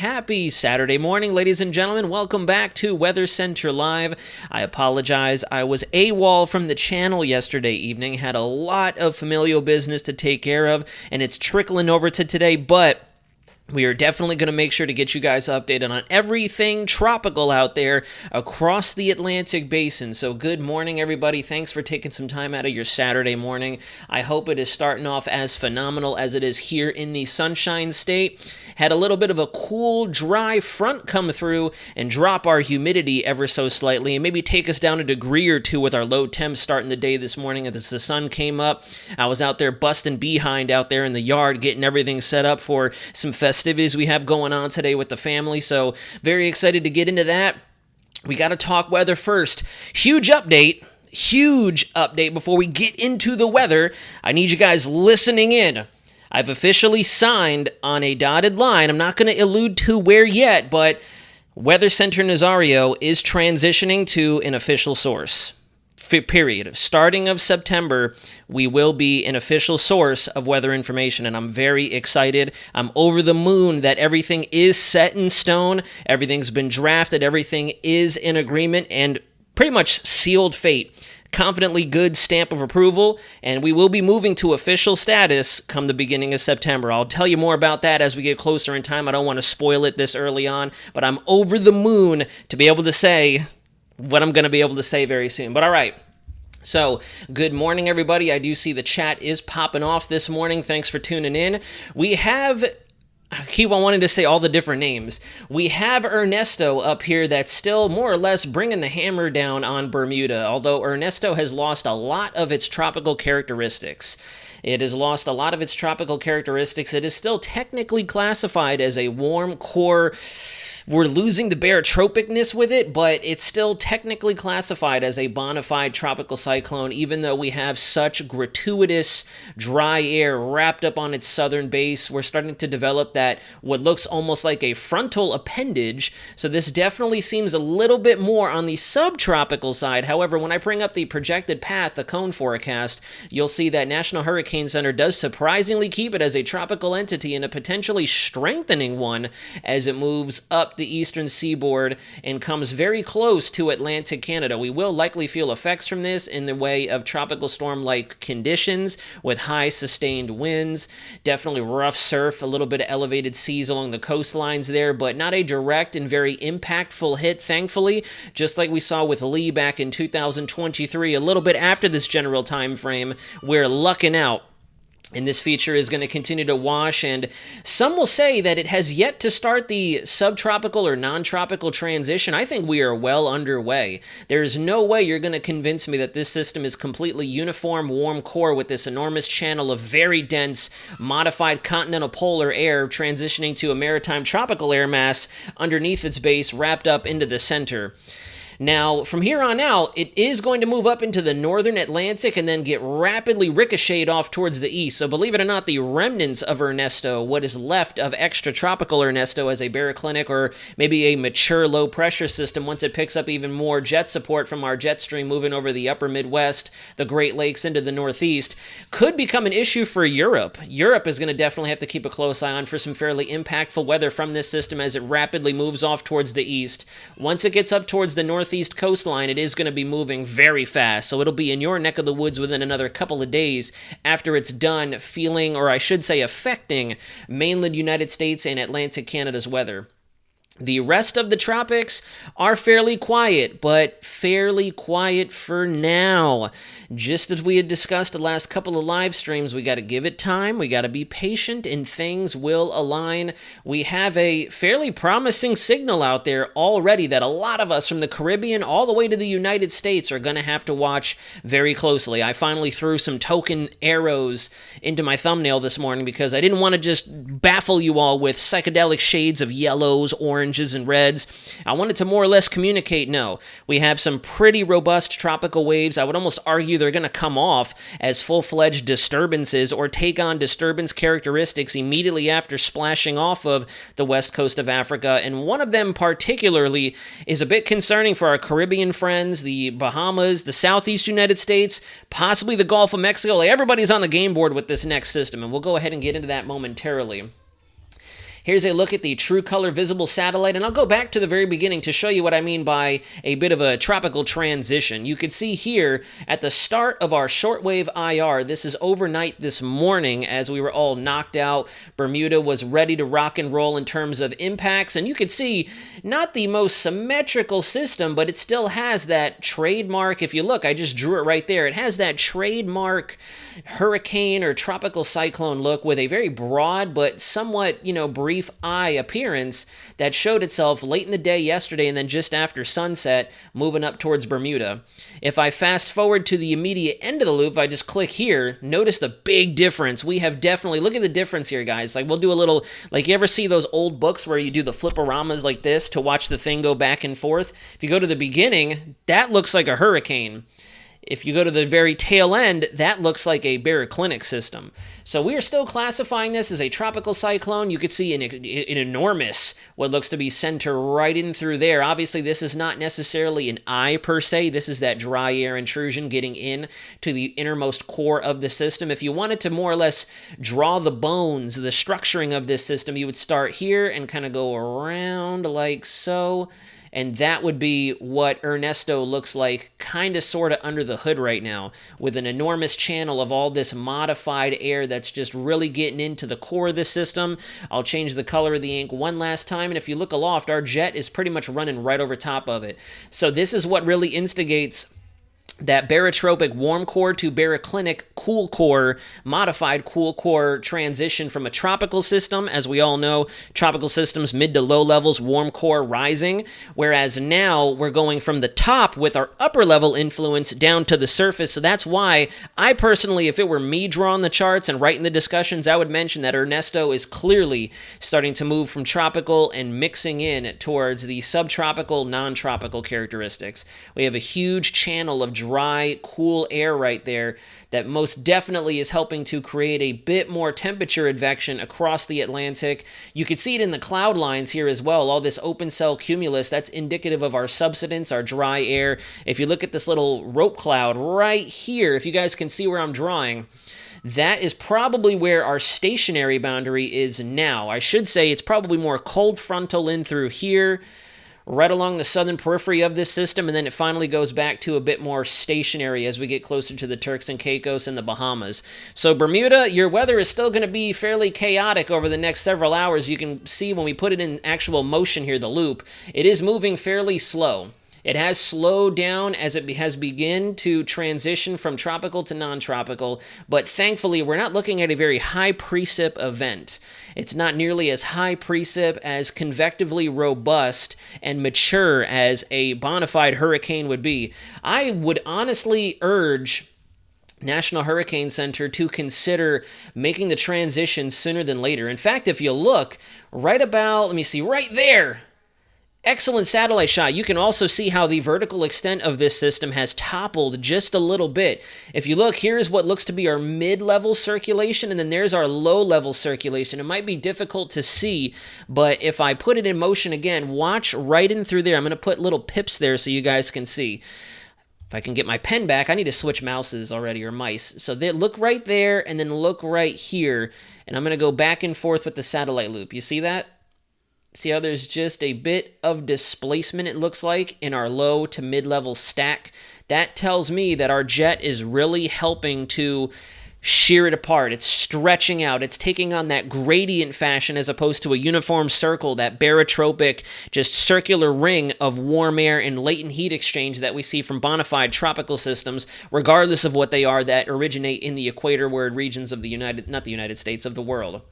happy Saturday morning, ladies and gentlemen. Welcome back to Weather Center Live. I apologize. I was AWOL from the channel yesterday evening, had a lot of familial business to take care of, and it's trickling over to today, but we are definitely going to make sure to get you guys updated on everything tropical out there across the Atlantic Basin. So good morning, everybody. Thanks for taking some time out of your Saturday morning. I hope it is starting off as phenomenal as it is here in the Sunshine State. Had a little bit of a cool, dry front come through and drop our humidity ever so slightly and maybe take us down a degree or two with our low temps starting the day this morning as the sun came up. I was out there busting behind out there in the yard, getting everything set up for some festivities we have going on today with the family, so very excited to get into that. We got to talk weather first. Huge update before we get into the weather. I need you guys listening in. I've officially signed on a dotted line. I'm not going to allude to where yet, but Weather Center Nazario is transitioning to an official source. Period. Starting of September, we will be an official source of weather information, and I'm very excited. I'm over the moon that everything is set in stone, everything's been drafted, everything is in agreement, and pretty much sealed fate. Confidently good stamp of approval, and we will be moving to official status come the beginning of September. I'll tell you more about that as we get closer in time. I don't want to spoil it this early on, but I'm over the moon to be able to say what I'm going to be able to say very soon. But all right. So, good morning, everybody. I do see the chat is popping off this morning. Thanks for tuning in. We have, I keep on wanting to say all the different names. We have Ernesto up here that's still more or less bringing the hammer down on Bermuda, although Ernesto has lost a lot of its tropical characteristics. It has lost a lot of its tropical characteristics. It is still technically classified as a warm core. We're losing the barotropicness with it, but it's still technically classified as a bona fide tropical cyclone, even though we have such gratuitous dry air wrapped up on its southern base. We're starting to develop that what looks almost like a frontal appendage, so this definitely seems a little bit more on the subtropical side. However, when I bring up the projected path, the cone forecast, you'll see that National Hurricane Center does surprisingly keep it as a tropical entity and a potentially strengthening one as it moves up the eastern seaboard and comes very close to Atlantic Canada. We will likely feel effects from this in the way of tropical storm-like conditions with high sustained winds, definitely rough surf, a little bit of elevated seas along the coastlines there, but not a direct and very impactful hit, thankfully, just like we saw with Lee back in 2023, a little bit after this general time frame. We're lucking out. And this feature is going to continue to wash, and some will say that it has yet to start the subtropical or non-tropical transition. I think we are well underway. There's no way you're going to convince me that this system is completely uniform, warm core with this enormous channel of very dense, modified continental polar air transitioning to a maritime tropical air mass underneath its base, wrapped up into the center. Now, from here on out, it is going to move up into the northern Atlantic and then get rapidly ricocheted off towards the east. So believe it or not, the remnants of Ernesto, what is left of extratropical Ernesto as a baroclinic or maybe a mature low-pressure system, once it picks up even more jet support from our jet stream moving over the upper Midwest, the Great Lakes into the Northeast, could become an issue for Europe. Europe is going to definitely have to keep a close eye on for some fairly impactful weather from this system as it rapidly moves off towards the east. Once it gets up towards the northeast coastline, it is going to be moving very fast, so it'll be in your neck of the woods within another couple of days after it's done feeling, or I should say affecting, mainland United States and Atlantic Canada's weather. The rest of the tropics are fairly quiet, but fairly quiet for now. Just as we had discussed the last couple of live streams, we got to give it time, we got to be patient, and things will align. We have a fairly promising signal out there already that a lot of us from the Caribbean all the way to the United States are going to have to watch very closely. I finally threw some token arrows into my thumbnail this morning because I didn't want to just baffle you all with psychedelic shades of yellows, oranges, and reds. I wanted to more or less communicate, no, we have some pretty robust tropical waves. I would almost argue they're going to come off as full-fledged disturbances or take on disturbance characteristics immediately after splashing off of the west coast of Africa, and one of them particularly is a bit concerning for our Caribbean friends, the Bahamas, the southeast United States, possibly the Gulf of Mexico. Like, everybody's on the game board with this next system, and we'll go ahead and get into that momentarily. Here's a look at the true color visible satellite, and I'll go back to the very beginning to show you what I mean by a bit of a tropical transition. You can see here at the start of our shortwave IR, this is overnight this morning as we were all knocked out. Bermuda was ready to rock and roll in terms of impacts, and you can see not the most symmetrical system, but it still has that trademark. If you look, I just drew it right there. It has that trademark hurricane or tropical cyclone look with a very broad but somewhat, brief eye appearance that showed itself late in the day yesterday and then just after sunset moving up towards Bermuda. If I fast forward to the immediate end of the loop, if I just click here, notice the big difference. We have definitely, look at the difference here, guys. Like, we'll do a little, like, you ever see those old books where you do the fliporamas like this to watch the thing go back and forth? If you go to the beginning, that looks like a hurricane. If you go to the very tail end, that looks like a baroclinic system. So we are still classifying this as a tropical cyclone. You could see an enormous, what looks to be center right in through there. Obviously, this is not necessarily an eye per se. This is that dry air intrusion getting in to the innermost core of the system. If you wanted to more or less draw the bones, the structuring of this system, you would start here and kind of go around like so. And that would be what Ernesto looks like kind of sort of under the hood right now, with an enormous channel of all this modified air that's just really getting into the core of the system. I'll change the color of the ink one last time, and if you look aloft, our jet is pretty much running right over top of it. So this is what really instigates that barotropic warm core to baroclinic cool core, modified cool core transition from a tropical system. As we all know, tropical systems, mid to low levels, warm core rising, whereas now we're going from the top with our upper level influence down to the surface. So that's why I personally, if it were me drawing the charts and writing the discussions, I would mention that Ernesto is clearly starting to move from tropical and mixing in towards the subtropical, non-tropical characteristics. We have a huge channel of dry, cool air right there that most definitely is helping to create a bit more temperature advection across the Atlantic. You can see it in the cloud lines here as well. All this open cell cumulus, that's indicative of our subsidence, our dry air. If you look at this little rope cloud right here, if you guys can see where I'm drawing, that is probably where our stationary boundary is now. I should say it's probably more cold frontal in through here, right along the southern periphery of this system, and then it finally goes back to a bit more stationary as we get closer to the Turks and Caicos and the Bahamas. So Bermuda, your weather is still going to be fairly chaotic over the next several hours. You can see when we put it in actual motion here, the loop, it is moving fairly slow. It has slowed down as it has begun to transition from tropical to non-tropical, but thankfully we're not looking at a very high precip event. It's not nearly as high precip, as convectively robust and mature as a bona fide hurricane would be. I would honestly urge National Hurricane Center to consider making the transition sooner than later. In fact, if you look right about, let me see, right there, excellent satellite shot. You can also see how the vertical extent of this system has toppled just a little bit. If you look, here's what looks to be our mid-level circulation, and then there's our low-level circulation. It might be difficult to see, but if I put it in motion again, watch right in through there. I'm going to put little pips there so you guys can see. If I can get my pen back, I need to switch mouses already, or mice. So look right there, and then look right here, and I'm going to go back and forth with the satellite loop. You see that? See how there's just a bit of displacement, it looks like, in our low to mid-level stack? That tells me that our jet is really helping to shear it apart. It's stretching out. It's taking on that gradient fashion as opposed to a uniform circle, that barotropic, just circular ring of warm air and latent heat exchange that we see from bona fide tropical systems, regardless of what they are, that originate in the equator-ward regions of the United States, of the world.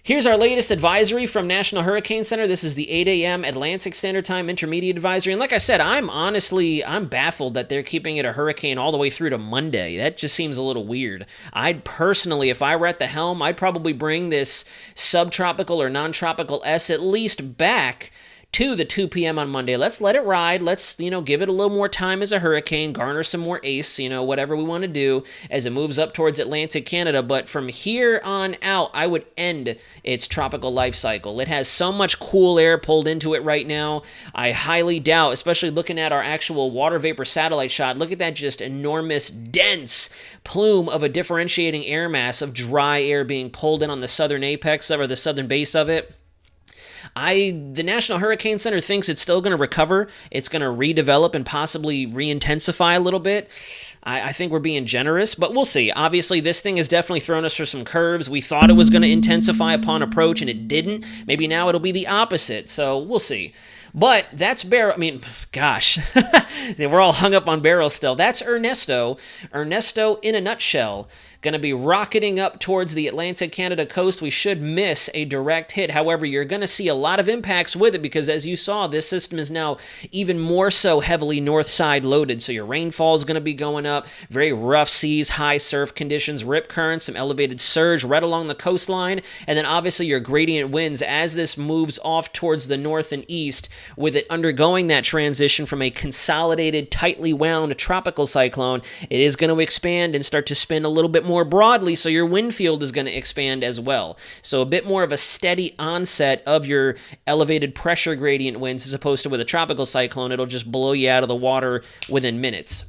Here's our latest advisory from National Hurricane Center. This is the 8 a.m. Atlantic Standard Time Intermediate Advisory. And like I said, I'm baffled that they're keeping it a hurricane all the way through to Monday. That just seems a little weird. I'd personally, if I were at the helm, I'd probably bring this subtropical or non-tropical S at least back to the 2 p.m. on Monday. Let's let it ride. Let's, give it a little more time as a hurricane, garner some more ace, whatever we want to do as it moves up towards Atlantic Canada. But from here on out, I would end its tropical life cycle. It has so much cool air pulled into it right now. I highly doubt, especially looking at our actual water vapor satellite shot, look at that just enormous, dense plume of a differentiating air mass of dry air being pulled in on the southern apex of, or the southern base of it. The National Hurricane Center thinks it's still going to recover. It's going to redevelop and possibly re-intensify a little bit. I think we're being generous, but we'll see. Obviously, this thing has definitely thrown us for some curves. We thought it was going to intensify upon approach, and it didn't. Maybe now it'll be the opposite, so we'll see. But that's Barrow. I mean, gosh, we're all hung up on Barrow still. That's Ernesto. Ernesto in a nutshell. Going to be rocketing up towards the Atlantic Canada coast. We should miss a direct hit. However, you're going to see a lot of impacts with it because, as you saw, this system is now even more so heavily north side loaded. So your rainfall is going to be going up. Very rough seas, high surf conditions, rip currents, some elevated surge right along the coastline. And then obviously your gradient winds as this moves off towards the north and east, with it undergoing that transition from a consolidated, tightly wound tropical cyclone. It is going to expand and start to spin a little bit more broadly, so your wind field is going to expand as well. So a bit more of a steady onset of your elevated pressure gradient winds as opposed to with a tropical cyclone. It'll just blow you out of the water within minutes.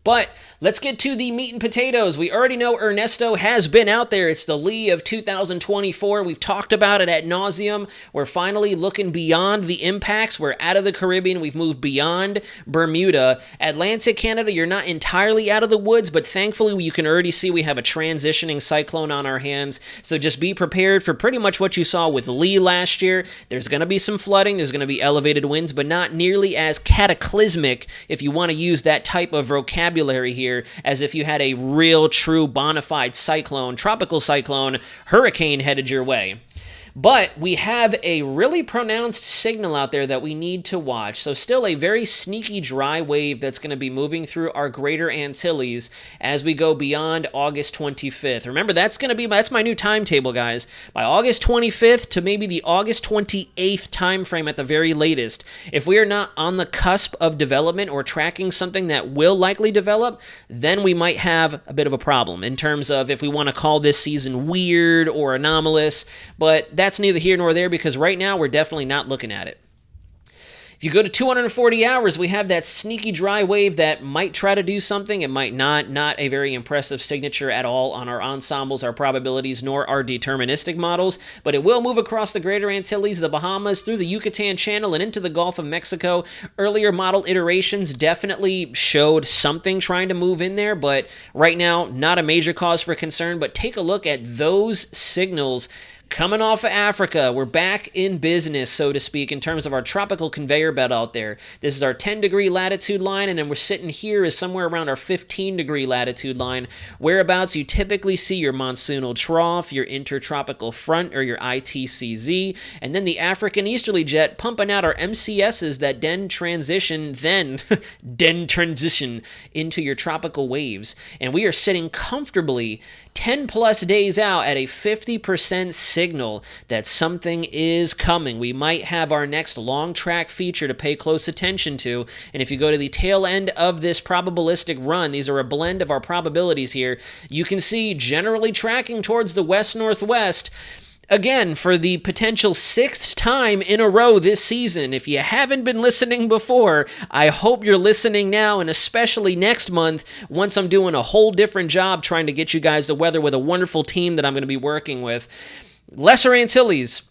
But let's get to the meat and potatoes. We already know Ernesto has been out there. It's the Lee of 2024. We've talked about it ad nauseum. We're finally looking beyond the impacts. We're out of the Caribbean. We've moved beyond Bermuda. Atlantic Canada, you're not entirely out of the woods, but thankfully you can already see we have a transitioning cyclone on our hands. So just be prepared for pretty much what you saw with Lee last year. There's going to be some flooding. There's going to be elevated winds, but not nearly as cataclysmic, if you want to use that type of vocabulary here, as if you had a real, true, bona fide cyclone, tropical cyclone, hurricane headed your way. But we have a really pronounced signal out there that we need to watch. So still a very sneaky dry wave that's going to be moving through our greater Antilles as we go beyond August 25th. Remember, that's my new timetable, guys. By August 25th to maybe the August 28th time frame at the very latest. If we are not on the cusp of development or tracking something that will likely develop, then we might have a bit of a problem in terms of if we want to call this season weird or anomalous. But that's neither here nor there because right now we're definitely not looking at it. If you go to 240 hours, we have that sneaky dry wave that might try to do something. It might not. Not a very impressive signature at all on our ensembles, our probabilities, nor our deterministic models. But it will move across the greater Antilles, the Bahamas, through the Yucatan Channel, and into the Gulf of Mexico. Earlier model iterations definitely showed something trying to move in there, but right now, not a major cause for concern. But take a look at those signals coming off of Africa. We're back in business, so to speak, in terms of our tropical conveyor belt out there. This is our 10-degree latitude line, and then we're sitting here is somewhere around our 15-degree latitude line, whereabouts you typically see your monsoonal trough, your intertropical front, or your ITCZ, and then the African easterly jet pumping out our MCSs that then transition into your tropical waves. And we are sitting comfortably 10-plus days out at a 50% signal that something is coming. We might have our next long track feature to pay close attention to. And if you go to the tail end of this probabilistic run, these are a blend of our probabilities here, you can see generally tracking towards the west-northwest. Again, for the potential 6th time in a row this season. If you haven't been listening before, I hope you're listening now, and especially next month, once I'm doing a whole different job trying to get you guys the weather with a wonderful team that I'm going to be working with. Lesser Antilles.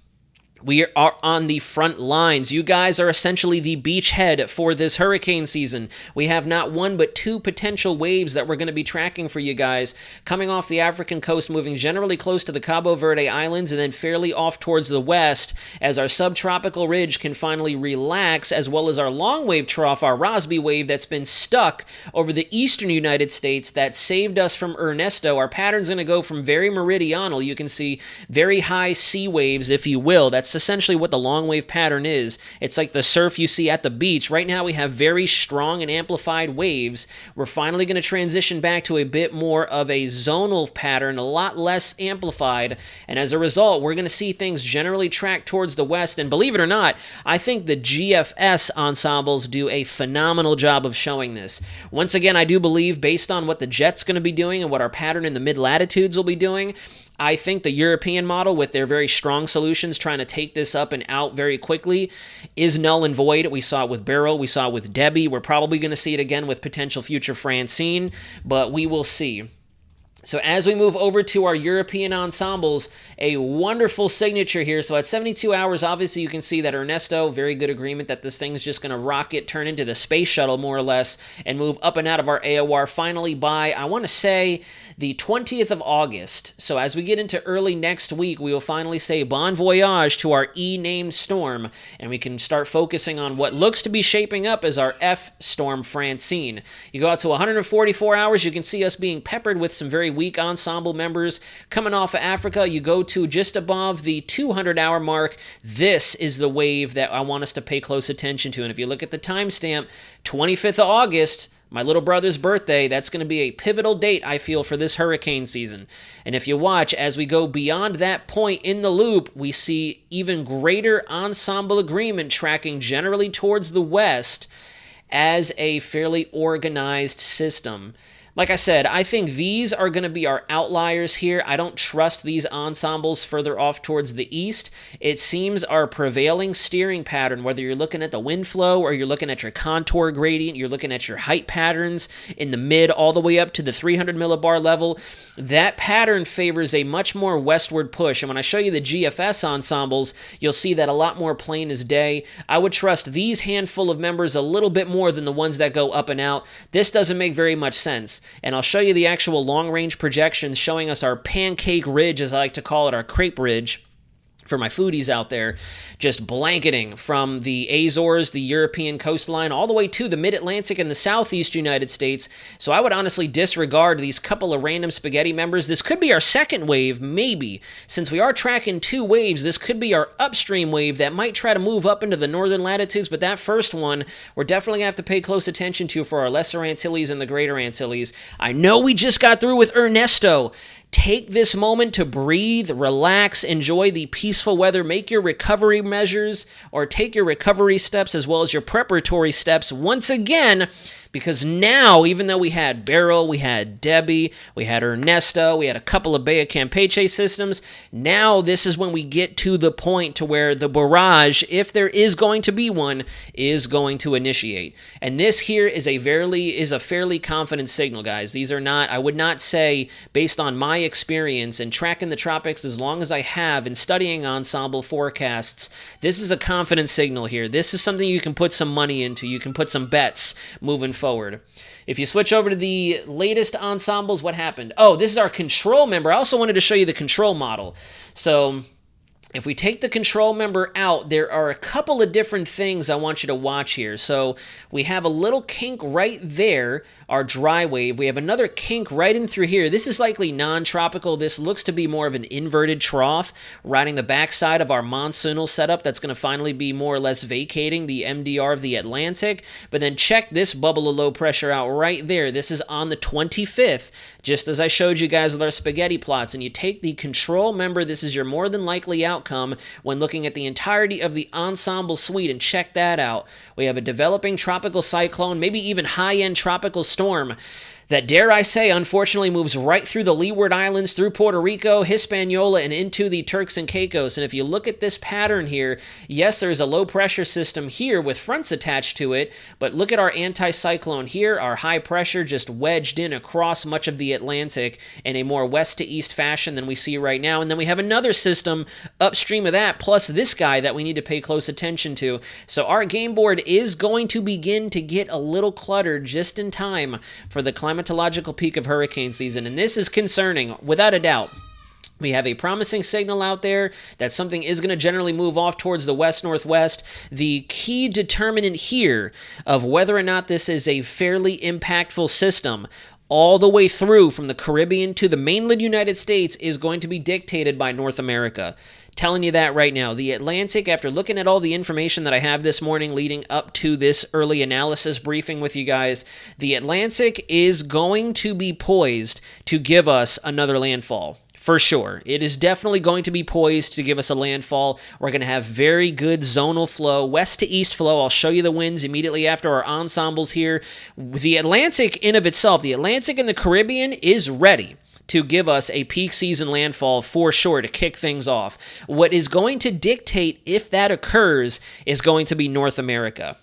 We are on the front lines. You guys are essentially the beachhead for this hurricane season. We have not one but two potential waves that we're going to be tracking for you guys coming off the African coast, moving generally close to the Cabo Verde Islands and then fairly off towards the west as our subtropical ridge can finally relax, as well as our long wave trough, our Rossby wave that's been stuck over the eastern United States that saved us from Ernesto. Our pattern's going to go from very meridional. You can see very high sea waves, if you will. That's That's essentially what the long wave pattern is. It's like the surf you see at the beach. Right now we have very strong and amplified waves. We're finally going to transition back to a bit more of a zonal pattern, a lot less amplified, and as a result, we're going to see things generally track towards the west, and believe it or not, I think the GFS ensembles do a phenomenal job of showing this. Once again, I do believe, based on what the jet's going to be doing and what our pattern in the mid-latitudes will be doing, I think the European model, with their very strong solutions trying to take this up and out very quickly, is null and void. We saw it with Beryl. We saw it with Debbie. We're probably going to see it again with potential future Francine, but we will see. So as we move over to our European ensembles, a wonderful signature here. So at 72 hours, obviously you can see that Ernesto, very good agreement that this thing's just going to rocket, turn into the space shuttle more or less, and move up and out of our AOR finally by, I want to say, the 20th of August. So as we get into early next week, we will finally say bon voyage to our E-named storm, and we can start focusing on what looks to be shaping up as our F storm Francine. You go out to 144 hours, you can see us being peppered with some very weak ensemble members coming off of Africa. You go to just above the 200-hour mark. This is the wave that I want us to pay close attention to. And if you look at the timestamp, 25th of August, my little brother's birthday, that's going to be a pivotal date, I feel, for this hurricane season. And if you watch, as we go beyond that point in the loop, we see even greater ensemble agreement tracking generally towards the west as a fairly organized system. Like I said, I think these are going to be our outliers here. I don't trust these ensembles further off towards the east. It seems our prevailing steering pattern, whether you're looking at the wind flow or you're looking at your contour gradient, you're looking at your height patterns in the mid all the way up to the 300 millibar level, that pattern favors a much more westward push. And when I show you the GFS ensembles, you'll see that a lot more plain as day. I would trust these handful of members a little bit more than the ones that go up and out. This doesn't make very much sense. And I'll show you the actual long-range projections showing us our pancake ridge, as I like to call it, our crepe ridge, for my foodies out there, just blanketing from the Azores, the European coastline, all the way to the mid-Atlantic and the southeast United States. So I would honestly disregard these couple of random spaghetti members. This could be our second wave, maybe. Since we are tracking two waves, this could be our upstream wave that might try to move up into the northern latitudes, but that first one, we're definitely going to have to pay close attention to for our Lesser Antilles and the Greater Antilles. I know we just got through with Ernesto. Take this moment to breathe, relax, enjoy the peaceful weather, make your recovery measures or take your recovery steps as well as your preparatory steps once again, because now, even though we had Beryl, we had Debbie, we had Ernesto, we had a couple of Bea Campeche systems, now this is when we get to the point to where the barrage, if there is going to be one, is going to initiate. And this here is a fairly confident signal, guys. These are not, I would not say, based on my experience and tracking the tropics as long as I have and studying ensemble forecasts, this is a confident signal here. This is something you can put some money into. You can put some bets moving forward. If you switch over to the latest ensembles, what happened? Oh, this is our control member. I also wanted to show you the control model. So if we take the control member out, there are a couple of different things I want you to watch here. So we have a little kink right there, our dry wave. We have another kink right in through here. This is likely non-tropical. This looks to be more of an inverted trough riding the backside of our monsoonal setup that's going to finally be more or less vacating the MDR of the Atlantic. But then check this bubble of low pressure out right there. This is on the 25th, just as I showed you guys with our spaghetti plots. And you take the control member, this is your more than likely outcome when looking at the entirety of the ensemble suite, and check that out. We have a developing tropical cyclone, maybe even high-end tropical storm that, dare I say, unfortunately moves right through the Leeward Islands, through Puerto Rico, Hispaniola, and into the Turks and Caicos. And if you look at this pattern here, yes, there's a low-pressure system here with fronts attached to it, but look at our anticyclone here, our high pressure just wedged in across much of the Atlantic in a more west-to-east fashion than we see right now. And then we have another system upstream of that, plus this guy that we need to pay close attention to. So our game board is going to begin to get a little cluttered just in time for the climatological peak of hurricane season, and this is concerning, without a doubt. We have a promising signal out there that something is going to generally move off towards the west-northwest. The key determinant here of whether or not this is a fairly impactful system all the way through from the Caribbean to the mainland United States is going to be dictated by North America. Telling you that right now. The Atlantic, after looking at all the information that I have this morning leading up to this early analysis briefing with you guys, the Atlantic is going to be poised to give us another landfall. For sure. It is definitely going to be poised to give us a landfall. We're going to have very good zonal flow, west to east flow. I'll show you the winds immediately after our ensembles here. The Atlantic in of itself, the Atlantic and the Caribbean is ready to give us a peak season landfall for sure to kick things off. What is going to dictate if that occurs is going to be North America.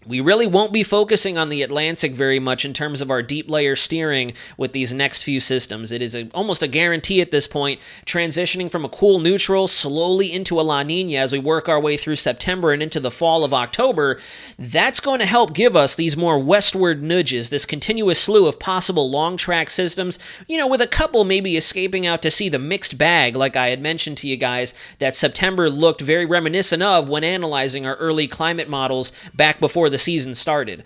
We really won't be focusing on the Atlantic very much in terms of our deep layer steering with these next few systems. It is almost a guarantee at this point, transitioning from a cool neutral slowly into a La Nina as we work our way through September and into the fall of October. That's going to help give us these more westward nudges, this continuous slew of possible long track systems, with a couple maybe escaping out to see the mixed bag, like I had mentioned to you guys, that September looked very reminiscent of when analyzing our early climate models back before the season started.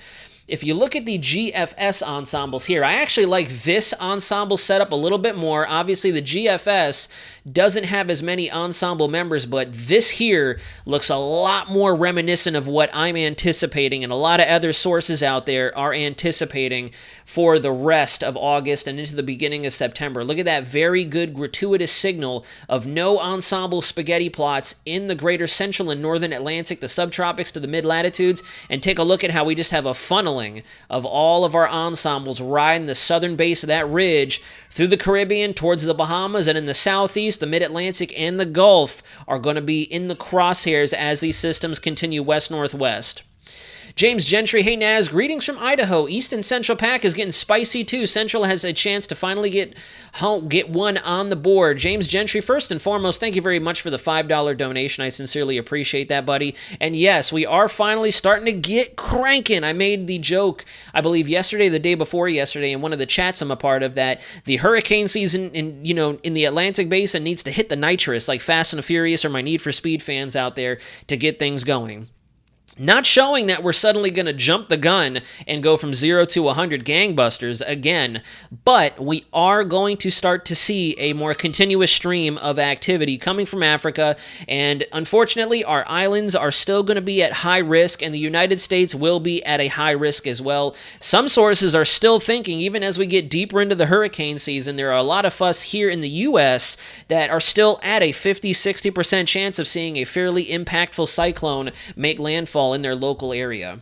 If you look at the GFS ensembles here, I actually like this ensemble setup a little bit more. Obviously, the GFS doesn't have as many ensemble members, but this here looks a lot more reminiscent of what I'm anticipating, and a lot of other sources out there are anticipating for the rest of August and into the beginning of September. Look at that very good gratuitous signal of no ensemble spaghetti plots in the greater central and northern Atlantic, the subtropics to the mid-latitudes, and take a look at how we just have a funneling of all of our ensembles riding the southern base of that ridge through the Caribbean towards the Bahamas, and in the southeast, the mid-Atlantic and the Gulf are going to be in the crosshairs as these systems continue west-northwest. James Gentry, hey Naz, greetings from Idaho. East and Central Pack is getting spicy too. Central has a chance to finally get one on the board. James Gentry, first and foremost, thank you very much for the $5 donation. I sincerely appreciate that, buddy. And yes, we are finally starting to get cranking. I made the joke, I believe yesterday, the day before yesterday, in one of the chats I'm a part of, that the hurricane season in the Atlantic Basin needs to hit the nitrous, like Fast and the Furious or my Need for Speed fans out there, to get things going. Not showing that we're suddenly going to jump the gun and go from 0 to 100 gangbusters again, but we are going to start to see a more continuous stream of activity coming from Africa, and unfortunately our islands are still going to be at high risk, and the United States will be at a high risk as well. Some sources are still thinking, even as we get deeper into the hurricane season, there are a lot of us here in the U.S. that are still at a 50-60% chance of seeing a fairly impactful cyclone make landfall in their local area.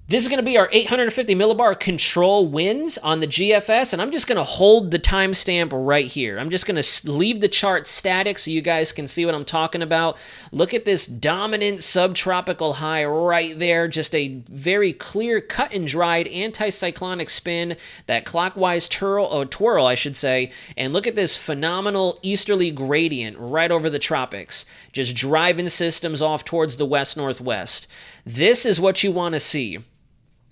This is going to be our 850 millibar control winds on the GFS, and I'm just going to hold the timestamp right here. I'm just going to leave the chart static so you guys can see what I'm talking about. Look at this dominant subtropical high right there, just a very clear, cut and dried anticyclonic spin, that clockwise twirl, I should say, and look at this phenomenal easterly gradient right over the tropics, just driving systems off towards the west-northwest. This is what you want to see.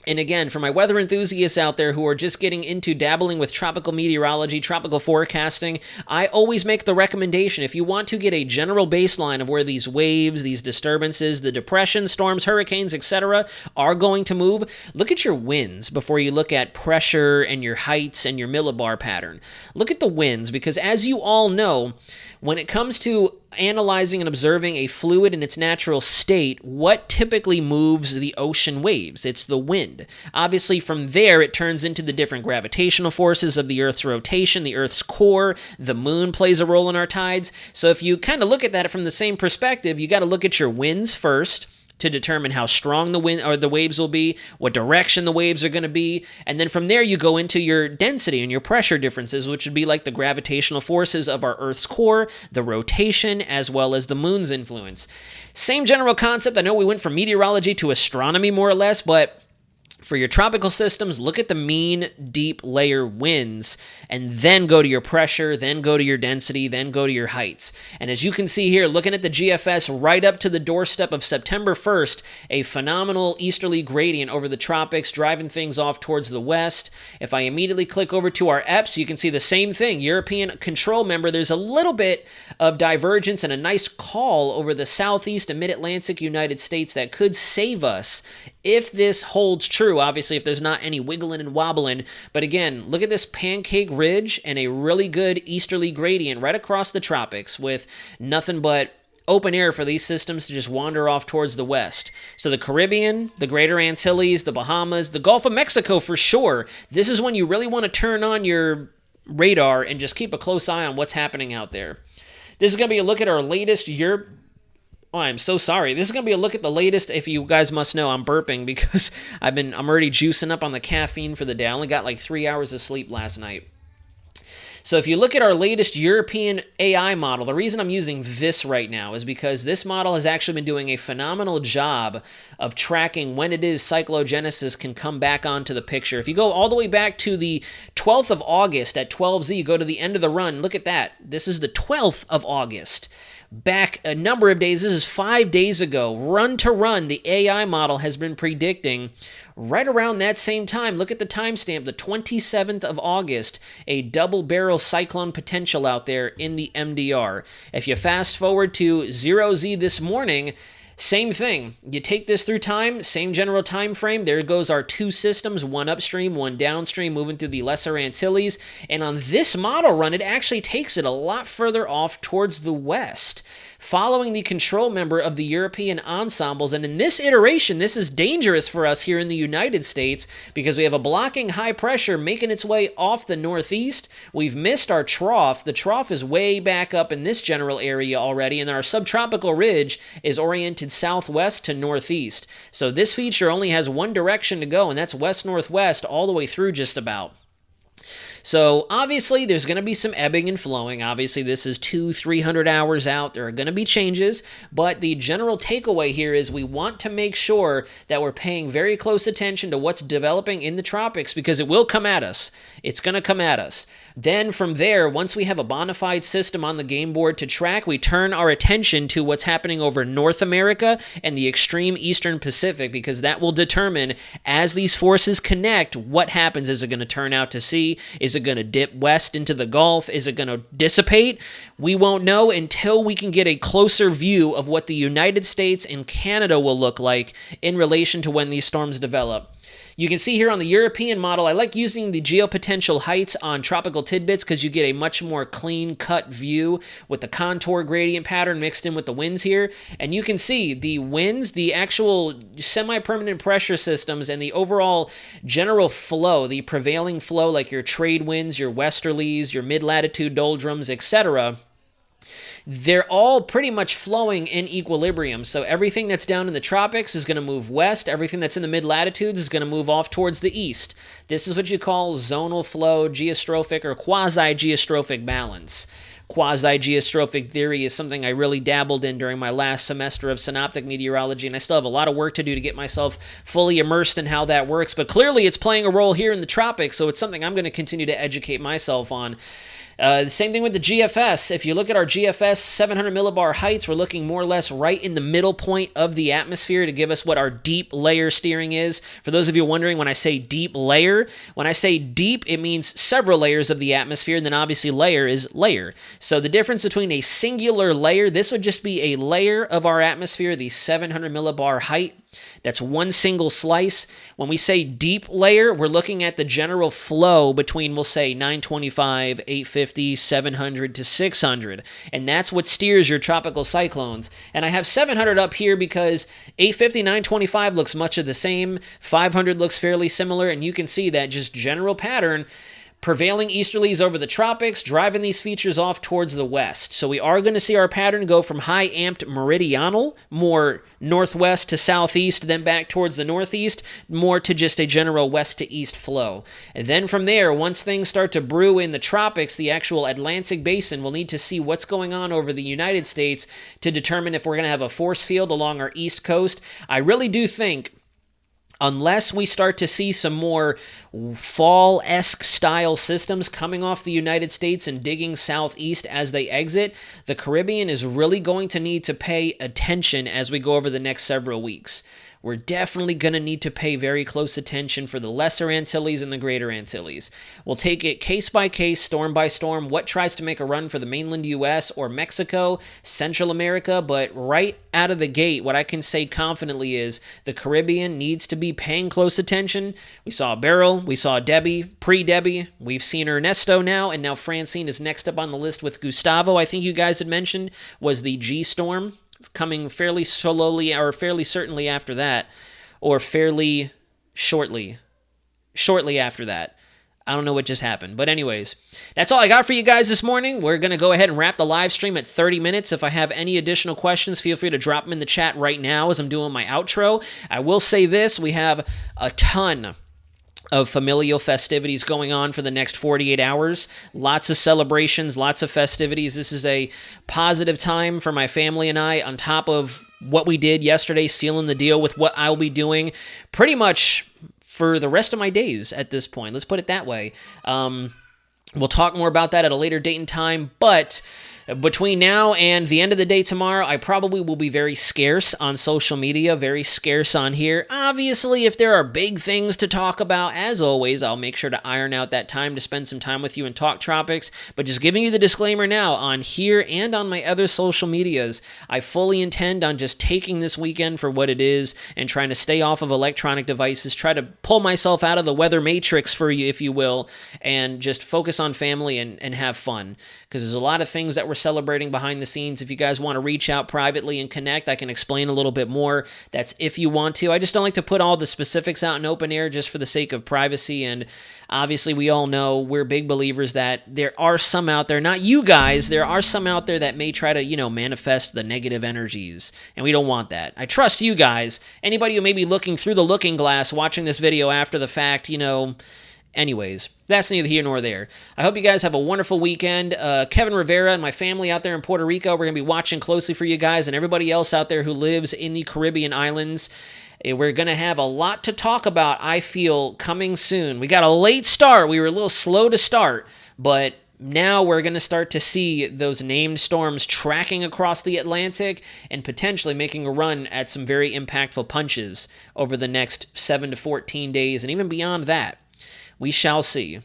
And again, for my weather enthusiasts out there who are just getting into dabbling with tropical meteorology, tropical forecasting, I always make the recommendation, if you want to get a general baseline of where these waves, these disturbances, the depressions, storms, hurricanes, etc. are going to move, look at your winds before you look at pressure and your heights and your millibar pattern. Look at the winds, because as you all know, when it comes to analyzing and observing a fluid in its natural state, what typically moves the ocean waves? It's the wind. Obviously, from there, it turns into the different gravitational forces of the Earth's rotation, the Earth's core. The moon plays a role in our tides. So if you kind of look at that from the same perspective, you got to look at your winds first to determine how strong the wind or the waves will be, what direction the waves are going to be, and then from there you go into your density and your pressure differences, which would be like the gravitational forces of our Earth's core, the rotation, as well as the moon's influence. Same general concept. I know we went from meteorology to astronomy more or less, but for your tropical systems, look at the mean deep layer winds, and then go to your pressure, then go to your density, then go to your heights. And as you can see here, looking at the GFS right up to the doorstep of September 1st, a phenomenal easterly gradient over the tropics, driving things off towards the west. If I immediately click over to our EPS, you can see the same thing. European control member, there's a little bit of divergence and a nice call over the southeast and mid-Atlantic United States that could save us if this holds true, obviously if there's not any wiggling and wobbling. But again, look at this pancake ridge and a really good easterly gradient right across the tropics with nothing but open air for these systems to just wander off towards the west. So the Caribbean, the Greater Antilles, the Bahamas, the Gulf of Mexico for sure. This is when you really want to turn on your radar and just keep a close eye on what's happening out there. This is going to be a look at our latest Europe. Oh, I'm so sorry. This is going to be a look at the latest. If you guys must know, I'm burping because I'm already juicing up on the caffeine for the day. I only got like 3 hours of sleep last night. So if you look at our latest European AI model, the reason I'm using this right now is because this model has actually been doing a phenomenal job of tracking when it is cyclogenesis can come back onto the picture. If you go all the way back to the 12th of August at 12Z, go to the end of the run, look at that. This is the 12th of August. Back a number of days, this is 5 days ago, run to run, the AI model has been predicting right around that same time. Look at the timestamp, the 27th of August, a double barrel cyclone potential out there in the MDR. If you fast forward to 0Z this morning, same thing. You take this through time, same general time frame. There goes our two systems, one upstream, one downstream, moving through the Lesser Antilles. And on this model run, it actually takes it a lot further off towards the west, following the control member of the European ensembles. And in this iteration, this is dangerous for us here in the United States because we have a blocking high pressure making its way off the northeast. We've missed our trough. The trough is way back up in this general area already, and our subtropical ridge is oriented southwest to northeast. So this feature only has one direction to go, and that's west-northwest all the way through just about. So obviously there's going to be some ebbing and flowing. Obviously this is 200-300 hours out. There are going to be changes, but the general takeaway here is we want to make sure that we're paying very close attention to what's developing in the tropics because it will come at us. It's going to come at us. Then from there, once we have a bona fide system on the game board to track, we turn our attention to what's happening over North America and the extreme Eastern Pacific because that will determine as these forces connect what happens. Is it going to turn out to sea? Is it going to dip west into the Gulf? Is it going to dissipate? We won't know until we can get a closer view of what the United States and Canada will look like in relation to when these storms develop. You can see here on the European model, I like using the geopotential heights on tropical tidbits because you get a much more clean-cut view with the contour gradient pattern mixed in with the winds here. And you can see the winds, the actual semi-permanent pressure systems, and the overall general flow, the prevailing flow like your trade winds, your westerlies, your mid-latitude doldrums, etc., they're all pretty much flowing in equilibrium. So everything that's down in the tropics is going to move west. Everything that's in the mid-latitudes is going to move off towards the east. This is what you call zonal flow, geostrophic, or quasi-geostrophic balance. Quasi-geostrophic theory is something I really dabbled in during my last semester of synoptic meteorology, and I still have a lot of work to do to get myself fully immersed in how that works. But clearly it's playing a role here in the tropics, so it's something I'm going to continue to educate myself on. The same thing with the GFS. If you look at our GFS 700 millibar heights, we're looking more or less right in the middle point of the atmosphere to give us what our deep layer steering is. For those of you wondering, when I say deep layer, when I say deep, it means several layers of the atmosphere, and then obviously layer is layer. So the difference between a singular layer, this would just be a layer of our atmosphere, the 700 millibar height. That's one single slice. When we say deep layer, we're looking at the general flow between, we'll say, 925, 850, 700 to 600. And that's what steers your tropical cyclones. And I have 700 up here because 850, 925 looks much of the same. 500 looks fairly similar. And you can see that just general pattern. Prevailing easterlies over the tropics, driving these features off towards the west. So we are going to see our pattern go from high-amped meridional, more northwest to southeast, then back towards the northeast, more to just a general west to east flow. And then from there, once things start to brew in the tropics, the actual Atlantic basin will need to see what's going on over the United States to determine if we're going to have a force field along our east coast. I really do think, unless we start to see some more fall-esque style systems coming off the United States and digging southeast as they exit, the Caribbean is really going to need to pay attention as we go over the next several weeks. we're definitely going to need to pay very close attention for the Lesser Antilles and the Greater Antilles. We'll take it case by case, storm by storm, what tries to make a run for the mainland U.S. or Mexico, Central America, but right out of the gate, what I can say confidently is the Caribbean needs to be paying close attention. We saw Beryl, we saw Debbie, pre-Debbie, we've seen Ernesto now, and now Francine is next up on the list with Gustavo, I think you guys had mentioned, was the G-storm, coming fairly slowly or fairly certainly after that, or fairly shortly after that. I don't know what just happened. But anyways, that's all I got for you guys this morning. We're going to go ahead and wrap the live stream at 30 minutes. If I have any additional questions, feel free to drop them in the chat right now as I'm doing my outro. I will say this, we have a ton of familial festivities going on for the next 48 hours. Lots of celebrations, lots of festivities. This is a positive time for my family and I, on top of what we did yesterday, sealing the deal with what I'll be doing pretty much for the rest of my days at this point. Let's put it that way. We'll talk more about that at a later date and time, but between now and the end of the day tomorrow, I probably will be very scarce on social media, very scarce on here. Obviously, if there are big things to talk about, as always, I'll make sure to iron out that time to spend some time with you and talk tropics, but just giving you the disclaimer now, on here and on my other social medias, I fully intend on just taking this weekend for what it is and trying to stay off of electronic devices, try to pull myself out of the weather matrix for you, if you will, and just focus on family and have fun, because there's a lot of things that we're celebrating behind the scenes. If you guys want to reach out privately and connect, I can explain a little bit more. That's if you want to. I just don't like to put all the specifics out in open air just for the sake of privacy, and obviously we all know we're big believers that there are some out there, not you guys, there are some out there that may try to, manifest the negative energies, and we don't want that. I trust you guys. Anybody who may be looking through the looking glass watching this video after the fact, anyways, that's neither here nor there. I hope you guys have a wonderful weekend. Kevin Rivera and my family out there in Puerto Rico, we're going to be watching closely for you guys, and everybody else out there who lives in the Caribbean islands. We're going to have a lot to talk about, I feel, coming soon. We got a late start. We were a little slow to start, but now we're going to start to see those named storms tracking across the Atlantic and potentially making a run at some very impactful punches over the next 7 to 14 days and even beyond that. We shall see.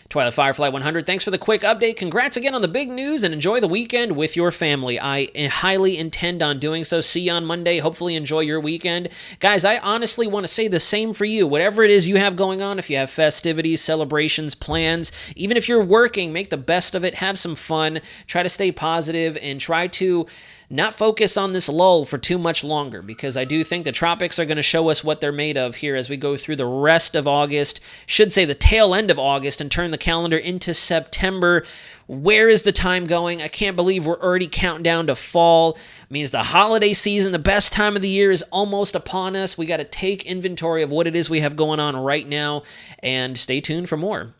Twilight Firefly 100, thanks for the quick update. Congrats again on the big news, and enjoy the weekend with your family. I highly intend on doing so. See you on Monday. Hopefully enjoy your weekend. Guys, I honestly want to say the same for you. Whatever it is you have going on, if you have festivities, celebrations, plans, even if you're working, make the best of it. Have some fun. Try to stay positive and try to not focus on this lull for too much longer, because I do think the tropics are going to show us what they're made of here as we go through the rest of August, should say the tail end of August, and turn the calendar into September. Where is the time going? I can't believe we're already counting down to fall. It means the holiday season, the best time of the year, is almost upon us. We got to take inventory of what it is we have going on right now, and stay tuned for more.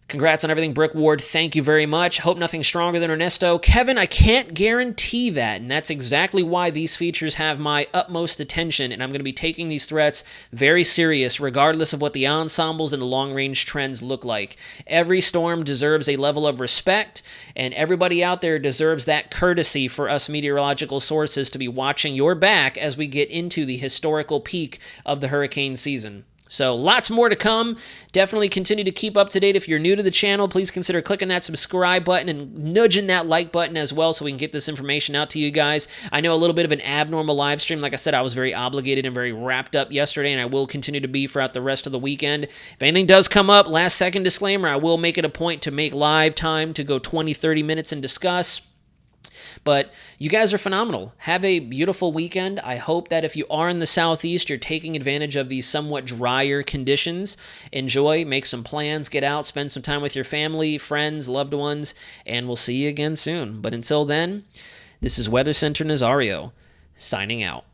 Congrats on everything, Brick Ward. Thank you very much. Hope nothing stronger than Ernesto. Kevin, I can't guarantee that, and that's exactly why these features have my utmost attention, and I'm going to be taking these threats very serious, regardless of what the ensembles and the long-range trends look like. Every storm deserves a level of respect, and everybody out there deserves that courtesy for us meteorological sources to be watching your back as we get into the historical peak of the hurricane season. So lots more to come. Definitely continue to keep up to date. If you're new to the channel, please consider clicking that subscribe button and nudging that like button as well so we can get this information out to you guys. I know a little bit of an abnormal live stream. Like I said, I was very obligated and very wrapped up yesterday, and I will continue to be throughout the rest of the weekend. If anything does come up, last second disclaimer, I will make it a point to make live time to go 20, 30 minutes and discuss. But you guys are phenomenal. Have a beautiful weekend. I hope that if you are in the southeast, you're taking advantage of these somewhat drier conditions. Enjoy, make some plans, get out, spend some time with your family, friends, loved ones, and we'll see you again soon. But until then, this is Weather Center Nazario, signing out.